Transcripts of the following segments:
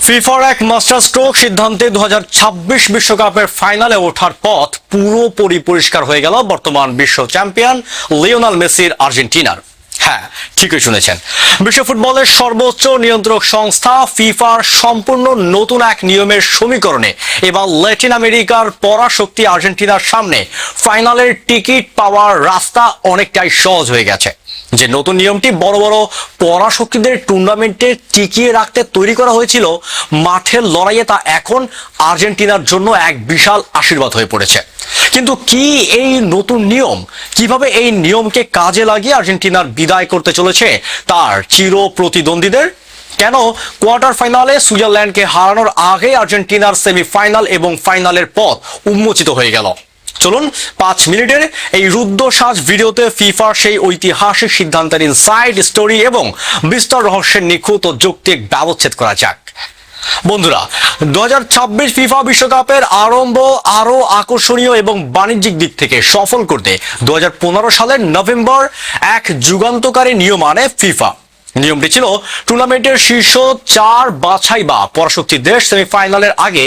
ফিফার এক master stroke সিদ্ধান্তে 2026 বিশ্বকাপের ফাইনালে ওঠার পথ পুরোপুরি পরিষ্কার হয়ে গেল বর্তমান বিশ্ব চ্যাম্পিয়ন লিওনেল মেসির আর্জেন্টিনার। হ্যাঁ, ঠিকই শুনেছেন, বিশ্ব ফুটবলের সর্বোচ্চ নিয়ন্ত্রক সংস্থা ফিফার সম্পূর্ণ নতুন এক নিয়মের সমীকরণে এবার ল্যাটিন আমেরিকার পরাশক্তি আর্জেন্টিনার সামনে ফাইনালের টিকিট পাওয়ার রাস্তা অনেকটাই সহজ হয়ে গেছে। যে নতুন নিয়মটি বড় বড় পরাশক্তিদের টুর্নামেন্টে টিকিয়ে রাখতে তৈরি করা হয়েছিল মাঠের লড়াইয়ে, তা এখন আর্জেন্টিনার জন্য এক বিশাল আশীর্বাদ হয়ে পড়েছে। কিন্তু কি এই নতুন নিয়ম, কিভাবে এই নিয়মকে কাজে লাগিয়ে আর্জেন্টিনার বিদায় করতে চলেছে তার চির প্রতিদ্বন্দ্বীদের? কেন কোয়ার্টার ফাইনালে সুইজারল্যান্ডকে হারানোর আগে আর্জেন্টিনার সেমিফাইনাল এবং ফাইনালের পথ উন্মোচিত হয়ে গেল? চলুন 5 মিনিটের এই রুদ্ধশ্বাস ভিডিওতে ফিফার সেই ঐতিহাসিক সিদ্ধান্তের ইনসাইড স্টোরি এবং বিস্তর রহস্যের নিখুঁত ও যৌক্তিক ব্যবচ্ছেদ করা যাক। বন্ধুরা, 2026 ফিফা বিশ্বকাপের আরম্ভ আরো আকর্ষণীয় এবং বাণিজ্যিক দিক থেকে সফল করতে 2015 সালের নভেম্বর এক যুগান্তকারী নিয়ম আনে ফিফা। নিয়মটি ছিল টুর্নামেন্টের শীর্ষ 4 বাছাই বা পরাশক্তি দেশ সেমিফাইনালের আগে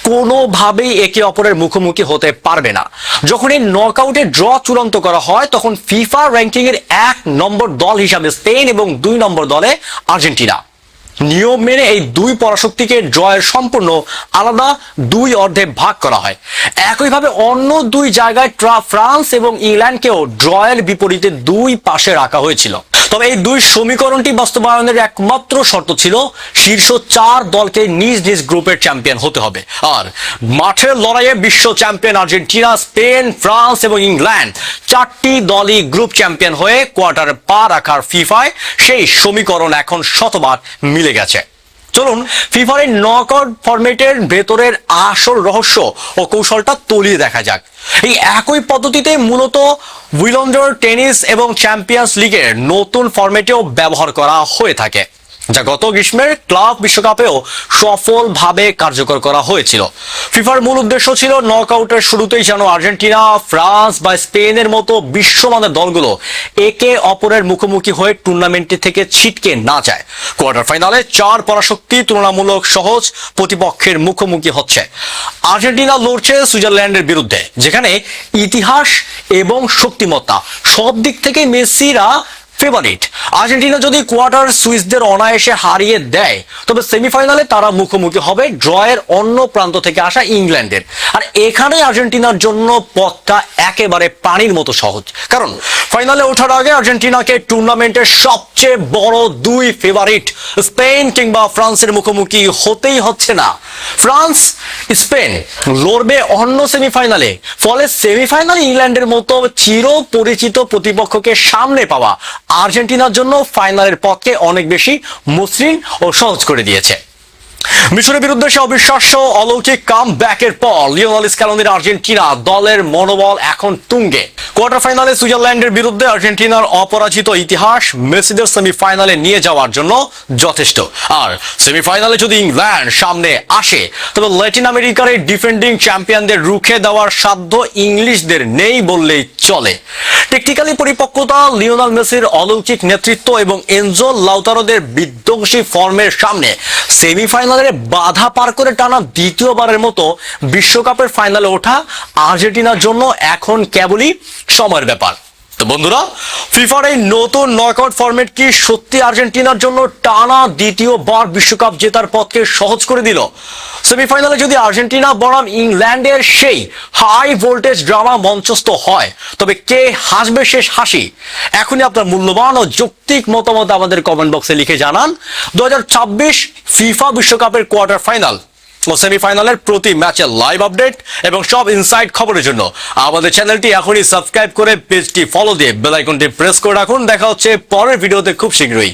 কোনোভাবেই একে অপরের মুখোমুখি হতে পারবে না। যখন এই নকআউটে ড্র চূড়ান্ত করা হয় তখন ফিফা র্যাঙ্কিং এর 1 নম্বর দল হিসাবে স্পেন এবং 2 নম্বর দলে আর্জেন্টিনা। নিয়ম মেনে এই দুই পরাশক্তিকে ড্রয়ের সম্পূর্ণ আলাদা 2 অর্ধে ভাগ করা হয়। একইভাবে অন্য 2 জায়গায় ফ্রান্স এবং ইংল্যান্ডকেও ড্রয়ের বিপরীতে 2 পাশে রাখা হয়েছিল। তবে এই 2 সমীকরণটি বাস্তবায়নের একমাত্র শর্ত ছিল শীর্ষ 4 দলকে নিজ নিজ গ্রুপের চ্যাম্পিয়ন হতে হবে। আর মাঠের লড়াইয়ে বিশ্ব চ্যাম্পিয়ন আর্জেন্টিনা, স্পেন, ফ্রান্স এবং ইংল্যান্ড 4টি দলই গ্রুপ চ্যাম্পিয়ন হয়ে কোয়ার্টারে পা রাখার ফিফায় সেই সমীকরণ এখন শতভাগ মিলে গেছে। চলুন ফিফার এই নকআউট ফরম্যাটের ভেতরের আসল রহস্য ও কৌশলটা তলিয়ে দেখা যাক। এই একই পদ্ধতিতে মূলত উইম্বলডন টেনিস এবং চ্যাম্পিয়ন্স লিগের নতুন ফরম্যাটেও ব্যবহার করা হয়ে থাকে, যা গত গ্রীষ্মের ক্লাব বিশ্বকাপেও সফলভাবে কার্যকর করা হয়েছিল। ফিফার মূল উদ্দেশ্য ছিল নকআউটের শুরুতেই যেন আর্জেন্টিনা, ফ্রান্স বা স্পেনের মতো বিশ্বমানের দলগুলো একে অপরের মুখোমুখি হয়ে টুর্নামেন্টটি থেকে ছিটকে না যায়। কোয়ার্টার ফাইনালে 4 পরাশক্তি তুলনামূলক সহজ প্রতিপক্ষের মুখোমুখি হচ্ছে। আর্জেন্টিনা লড়ছে সুইজারল্যান্ডের বিরুদ্ধে, যেখানে ইতিহাস এবং শক্তিমত্তা সব দিক থেকে মেসিরা ফেভারিট। আর্জেন্টিনা যদি কোয়ার্টার সুইসদের অনায়াসে হারিয়ে দেয় তবে সেমিফাইনালে তারা মুখোমুখি হবে ড্রয়ের অন্য প্রান্ত থেকে আসা ইংল্যান্ডের। আর এখানে আর্জেন্টিনার জন্য পথটা একেবারে পানির মতো সহজ, কারণ ফাইনালে ওঠার আগে আর্জেন্টিনাকে টুর্নামেন্টের সবচেয়ে বড় 2 ফেভারিট স্পেন কিংবা ফ্রান্সের মুখোমুখি হতেই হচ্ছে না। ফ্রান্স, স্পেন লড়বে অন্য সেমিফাইনালে, ফলে সেমিফাইনালে ইংল্যান্ডের মতো চির পরিচিত প্রতিপক্ষকে সামনে পাওয়া আর্জেন্টিনার জন্য ফাইনালের পথকে অনেক বেশি মসৃণ ও সহজ করে দিয়েছে। মিশরের বিরুদ্ধে সে অবিশ্বাস্য অলৌকিক কাম ব্যাকের পর লিওনেল স্ক্যালোনির আর্জেন্টিনা দলের মনোবল এখন তুঙ্গে। কোয়ার্টার ফাইনালে সুইজারল্যান্ডের বিরুদ্ধে আর্জেন্টিনার অপরাজিত ইতিহাস মেসিদের সেমিফাইনালে নিয়ে যাওয়ার জন্য যথেষ্ট। আর সেমিফাইনালে যদি ইংল্যান্ড সামনে আসে তবে ল্যাটিন আমেরিকার এই ডিফেন্ডিং চ্যাম্পিয়নদের রুখে দেওয়ার সাধ্য ইংলিশদের নেই বললেই চলে। টেকনিক্যালি পরিপক্কতা, লিওনেল মেসির অলৌকিক নেতৃত্ব এবং এনজো লাউতারোদের বিধ্বংসী ফর্মের সামনে সেমিফাইনালের বাধা পার করে টানা দ্বিতীয়বারের মতো বিশ্বকাপের ফাইনালে ওঠা আর্জেন্টিনার জন্য এখন কেবলই সময়ের ব্যাপার। তো বন্ধুরা, ফিফার এই নতুন নকআউট ফরম্যাট কি সত্যি আর্জেন্টিনার জন্য টানা দ্বিতীয়বার বিশ্বকাপ জেতার পথকে সহজ করে দিল? সেমিফাইনালে যদি আর্জেন্টিনা বনাম ইংল্যান্ডের সেই হাই ভোল্টেজ ড্রামা মঞ্চস্থ হয় তবে কে হাসবে শেষ হাসি? এখনই আপনার মূল্যবান ও যৌক্তিক মতামত আমাদের কমেন্ট বক্সে লিখে জানান। 2026 ফিফা বিশ্বকাপের কোয়ার্টার ফাইনাল ও সেমিফাইনালের প্রতি ম্যাচের লাইভ আপডেট এবং সব ইনসাইড খবরের জন্য আমাদের চ্যানেলটি এখনই সাবস্ক্রাইব করে পেজটি ফলো দিয়ে বেল আইকনটি প্রেস করে রাখুন। দেখা হচ্ছে পরের ভিডিওতে খুব শীঘ্রই।